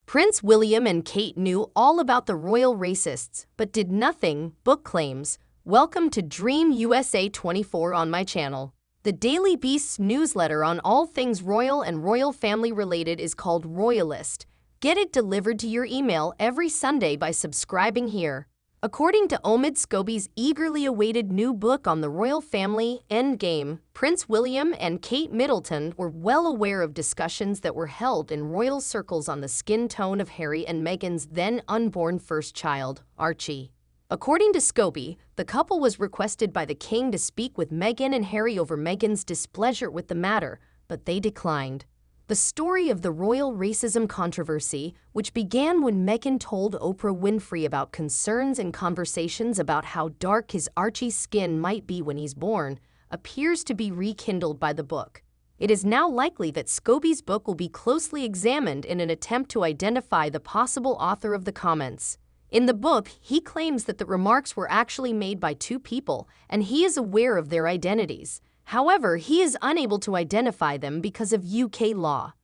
Prince William and Kate knew all about the royal racists, but did nothing, book claims. Welcome to Dream USA 24 on my channel. The Daily Beast's newsletter on all things royal and royal family related is called Royalist. Get it delivered to your email every Sunday by subscribing here. According to Omid Scobie's eagerly awaited new book on the royal family, Endgame, Prince William and Kate Middleton were well aware of discussions that were held in royal circles on the skin tone of Harry and Meghan's then-unborn first child, Archie. According to Scobie, the couple was requested by the king to speak with Meghan and Harry over Meghan's displeasure with the matter, but they declined. The story of the royal racism controversy, which began when Meghan told Oprah Winfrey about concerns and conversations about how dark his Archie's skin might be when he's born, appears to be rekindled by the book. It is now likely that Scobie's book will be closely examined in an attempt to identify the possible author of the comments. In the book, he claims that the remarks were actually made by two people, and he is aware of their identities. However, he is unable to identify them because of UK law.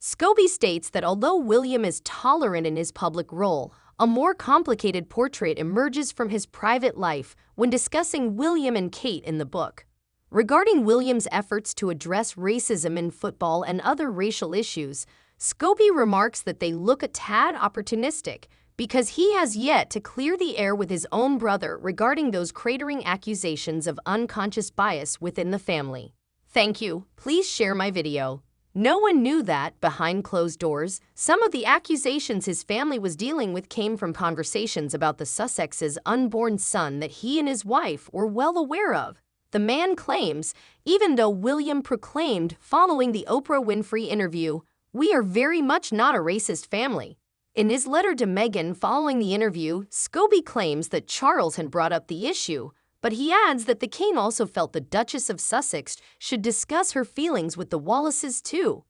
Scobie states that although William is tolerant in his public role, a more complicated portrait emerges from his private life when discussing William and Kate in the book. Regarding William's efforts to address racism in football and other racial issues, Scobie remarks that they look a tad opportunistic, because he has yet to clear the air with his own brother regarding those cratering accusations of unconscious bias within the family. Thank you. Please share my video. No one knew that, behind closed doors, some of the accusations his family was dealing with came from conversations about the Sussex's unborn son that he and his wife were well aware of. The man claims, even though William proclaimed following the Oprah Winfrey interview, "We are very much not a racist family." In his letter to Meghan following the interview, Scobie claims that Charles had brought up the issue, but he adds that the king also felt the Duchess of Sussex should discuss her feelings with the Wallaces too.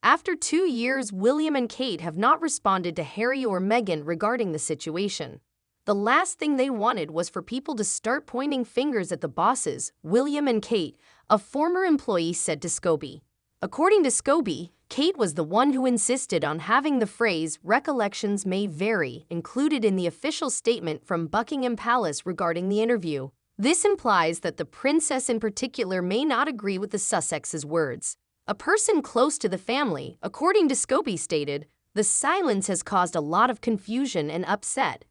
After 2 years, William and Kate have not responded to Harry or Meghan regarding the situation. The last thing they wanted was for people to start pointing fingers at the bosses, William and Kate, a former employee said to Scobie. According to Scobie, Kate was the one who insisted on having the phrase "recollections may vary" included in the official statement from Buckingham Palace regarding the interview. This implies that the princess in particular may not agree with the Sussex's words. A person close to the family, according to Scobie, stated, "The silence has caused a lot of confusion and upset."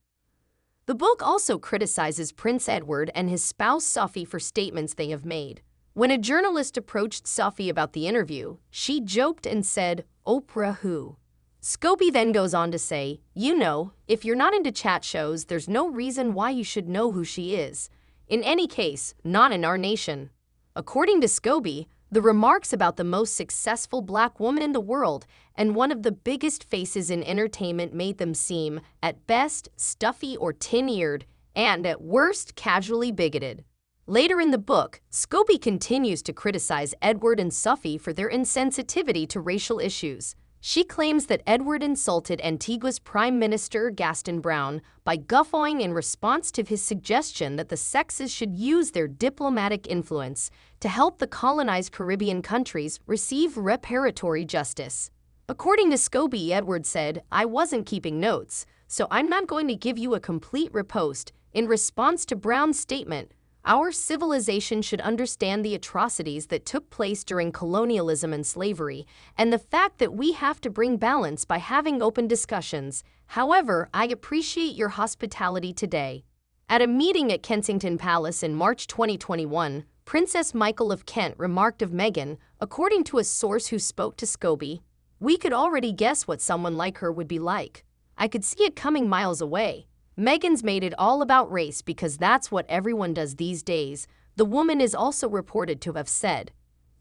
The book also criticizes Prince Edward and his spouse Sophie for statements they have made. When a journalist approached Sophie about the interview, she joked and said, "Oprah who?" Scobie then goes on to say, "You know, if you're not into chat shows, there's no reason why you should know who she is. In any case, not in our nation." According to Scobie, the remarks about the most successful black woman in the world and one of the biggest faces in entertainment made them seem, at best, stuffy or tin-eared, and at worst, casually bigoted. Later in the book, Scobie continues to criticize Edward and Sophie for their insensitivity to racial issues. She claims that Edward insulted Antigua's Prime Minister Gaston Browne by guffawing in response to his suggestion that the sexes should use their diplomatic influence to help the colonized Caribbean countries receive reparatory justice. According to Scobie, Edward said, "I wasn't keeping notes, so I'm not going to give you a complete riposte," in response to Browne's statement, "Our civilization should understand the atrocities that took place during colonialism and slavery, and the fact that we have to bring balance by having open discussions. However, I appreciate your hospitality today." At a meeting at Kensington Palace in March 2021, Princess Markle of Kent remarked of Meghan, according to a source who spoke to Scobie, "We could already guess what someone like her would be like. I could see it coming miles away. Meghan's made it all about race because that's what everyone does these days," the woman is also reported to have said.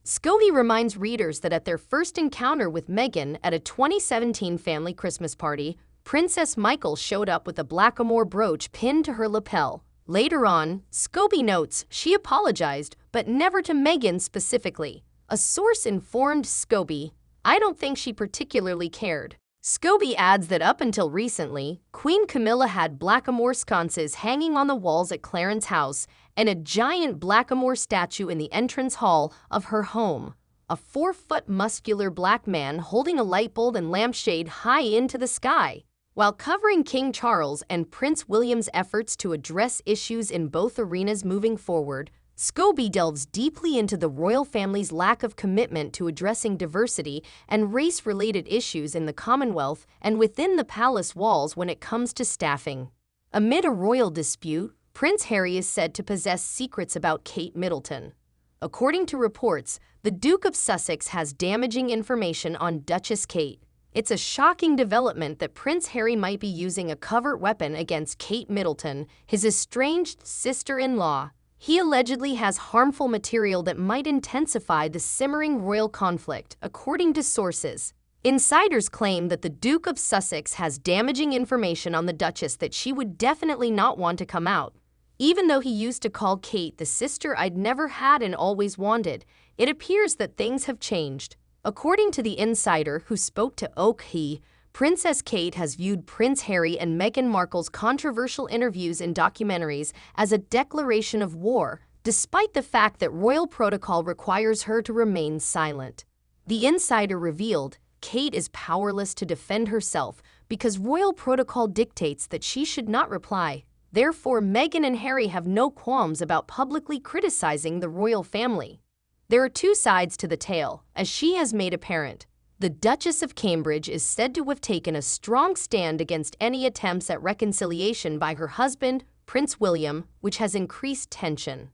Scobie reminds readers that at their first encounter with Meghan at a 2017 family Christmas party, Princess Markle showed up with a blackamoor brooch pinned to her lapel. Later on, Scobie notes she apologized, but never to Meghan specifically. A source informed Scobie, "I don't think she particularly cared." Scobie adds that up until recently, Queen Camilla had blackamoor sconces hanging on the walls at Clarence House and a giant blackamoor statue in the entrance hall of her home. a 4-foot muscular black man holding a light bulb and lampshade high into the sky. While covering King Charles and Prince William's efforts to address issues in both arenas moving forward, Scobie delves deeply into the royal family's lack of commitment to addressing diversity and race-related issues in the Commonwealth and within the palace walls when it comes to staffing. Amid a royal dispute, Prince Harry is said to possess secrets about Kate Middleton. According to reports, the Duke of Sussex has damaging information on Duchess Kate. It's a shocking development that Prince Harry might be using a covert weapon against Kate Middleton, his estranged sister-in-law. He allegedly has harmful material that might intensify the simmering royal conflict, according to sources. Insiders claim that the Duke of Sussex has damaging information on the Duchess that she would definitely not want to come out. Even though he used to call Kate the sister I'd never had and always wanted, it appears that things have changed. According to the insider who spoke to Oak, Princess Kate has viewed Prince Harry and Meghan Markle's controversial interviews in documentaries as a declaration of war, despite the fact that royal protocol requires her to remain silent. The insider revealed, Kate is powerless to defend herself because royal protocol dictates that she should not reply. Therefore, Meghan and Harry have no qualms about publicly criticizing the royal family. There are two sides to the tale, as she has made apparent. The Duchess of Cambridge is said to have taken a strong stand against any attempts at reconciliation by her husband, Prince William, which has increased tension.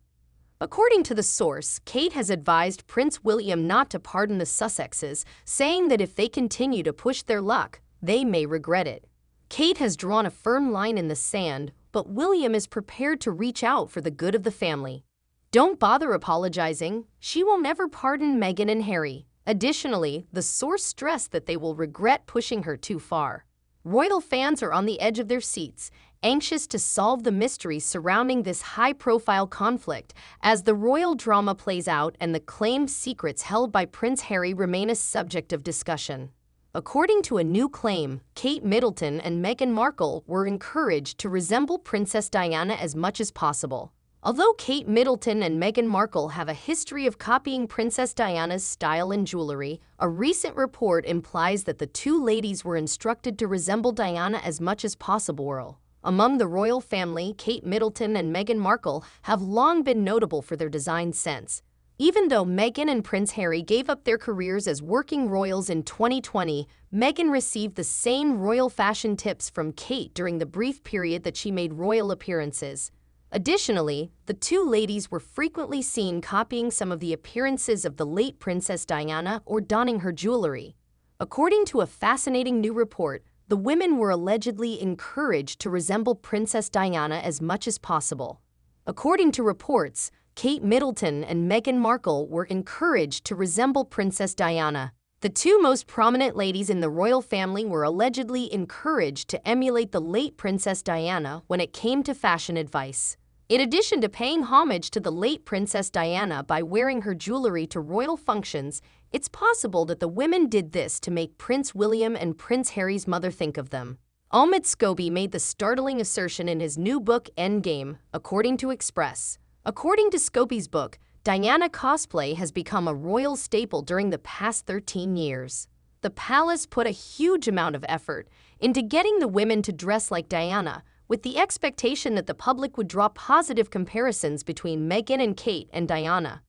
According to the source, Kate has advised Prince William not to pardon the Sussexes, saying that if they continue to push their luck, they may regret it. Kate has drawn a firm line in the sand, but William is prepared to reach out for the good of the family. Don't bother apologizing. She will never pardon Meghan and Harry. Additionally, the source stressed that they will regret pushing her too far. Royal fans are on the edge of their seats, anxious to solve the mysteries surrounding this high-profile conflict as the royal drama plays out and the claimed secrets held by Prince Harry remain a subject of discussion. According to a new claim, Kate Middleton and Meghan Markle were encouraged to resemble Princess Diana as much as possible. Although Kate Middleton and Meghan Markle have a history of copying Princess Diana's style and jewelry, a recent report implies that the two ladies were instructed to resemble Diana as much as possible. Among the royal family, Kate Middleton and Meghan Markle have long been notable for their design sense. Even though Meghan and Prince Harry gave up their careers as working royals in 2020, Meghan received the same royal fashion tips from Kate during the brief period that she made royal appearances. Additionally, the two ladies were frequently seen copying some of the appearances of the late Princess Diana or donning her jewelry. According to a fascinating new report, the women were allegedly encouraged to resemble Princess Diana as much as possible. According to reports, Kate Middleton and Meghan Markle were encouraged to resemble Princess Diana. The two most prominent ladies in the royal family were allegedly encouraged to emulate the late Princess Diana when it came to fashion advice. In addition to paying homage to the late Princess Diana by wearing her jewelry to royal functions, it's possible that the women did this to make Prince William and Prince Harry's mother think of them. Scobie made the startling assertion in his new book Endgame, according to Express. According to Scobie's book, Diana cosplay has become a royal staple during the past 13 years. The palace put a huge amount of effort into getting the women to dress like Diana, with the expectation that the public would draw positive comparisons between Meghan and Kate and Diana.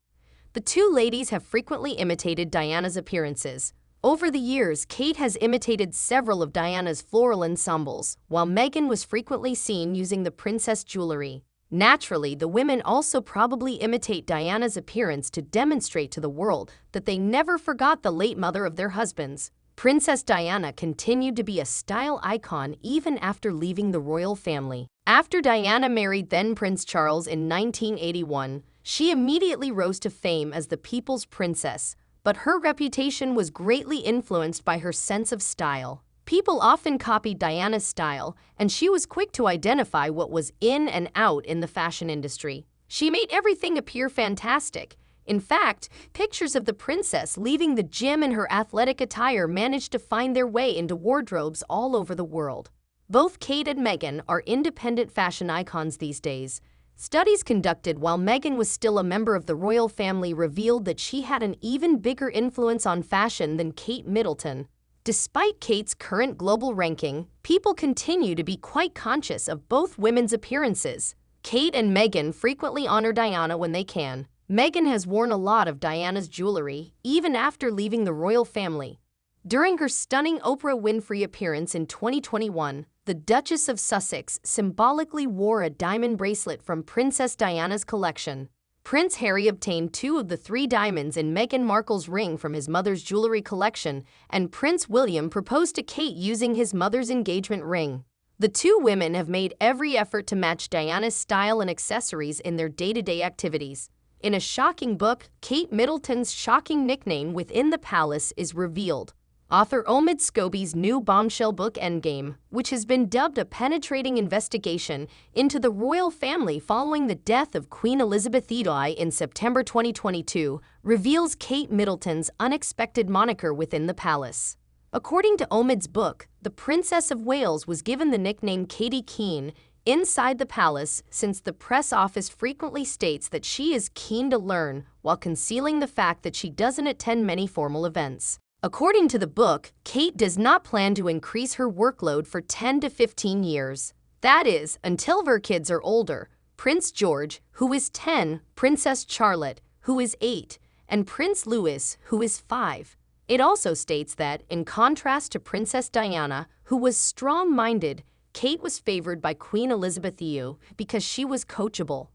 The two ladies have frequently imitated Diana's appearances. Over the years, Kate has imitated several of Diana's floral ensembles, while Meghan was frequently seen using the princess jewelry. Naturally, the women also probably imitate Diana's appearance to demonstrate to the world that they never forgot the late mother of their husbands. Princess Diana continued to be a style icon even after leaving the royal family. After Diana married then Prince Charles in 1981, she immediately rose to fame as the people's princess, but her reputation was greatly influenced by her sense of style. People often copied Diana's style, and she was quick to identify what was in and out in the fashion industry. She made everything appear fantastic. In fact, pictures of the princess leaving the gym in her athletic attire managed to find their way into wardrobes all over the world. Both Kate and Meghan are independent fashion icons these days. Studies conducted while Meghan was still a member of the royal family revealed that she had an even bigger influence on fashion than Kate Middleton. Despite Kate's current global ranking, people continue to be quite conscious of both women's appearances. Kate and Meghan frequently honor Diana when they can. Meghan has worn a lot of Diana's jewelry, even after leaving the royal family. During her stunning Oprah Winfrey appearance in 2021, the Duchess of Sussex symbolically wore a diamond bracelet from Princess Diana's collection. Prince Harry obtained 2 of the 3 diamonds in Meghan Markle's ring from his mother's jewelry collection, and Prince William proposed to Kate using his mother's engagement ring. The 2 women have made every effort to match Diana's style and accessories in their day-to-day activities. In a shocking book, Kate Middleton's shocking nickname within the palace is revealed. Author Omid Scobie's new bombshell book Endgame, which has been dubbed a penetrating investigation into the royal family following the death of Queen Elizabeth II in September 2022, reveals Kate Middleton's unexpected moniker within the palace. According to Omid's book, the Princess of Wales was given the nickname Katie Keene inside the palace since the press office frequently states that she is keen to learn while concealing the fact that she doesn't attend many formal events. According to the book, Kate does not plan to increase her workload for 10 to 15 years. That is, until her kids are older. Prince George, who is 10, Princess Charlotte, who is 8, and Prince Louis, who is 5. It also states that, in contrast to Princess Diana, who was strong-minded, Kate was favored by Queen Elizabeth II because she was coachable.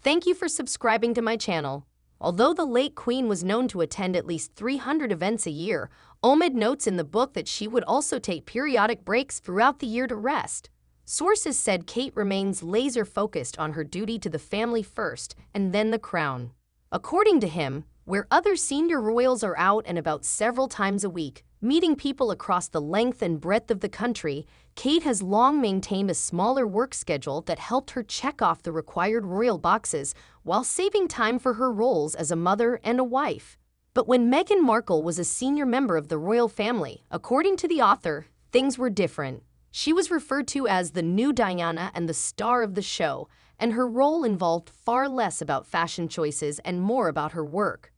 Thank you for subscribing to my channel. Although the late Queen was known to attend at least 300 events a year, Omid notes in the book that she would also take periodic breaks throughout the year to rest. Sources said Kate remains laser-focused on her duty to the family first and then the crown. According to him, where other senior royals are out and about several times a week, meeting people across the length and breadth of the country, Kate has long maintained a smaller work schedule that helped her check off the required royal boxes while saving time for her roles as a mother and a wife. But when Meghan Markle was a senior member of the royal family, according to the author, things were different. She was referred to as the new Diana and the star of the show, and her role involved far less about fashion choices and more about her work.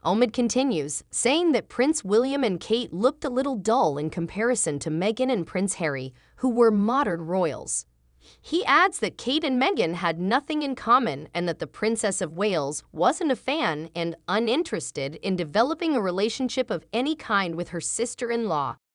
Omid continues, saying that Prince William and Kate looked a little dull in comparison to Meghan and Prince Harry, who were modern royals. He adds that Kate and Meghan had nothing in common and that the Princess of Wales wasn't a fan and uninterested in developing a relationship of any kind with her sister-in-law.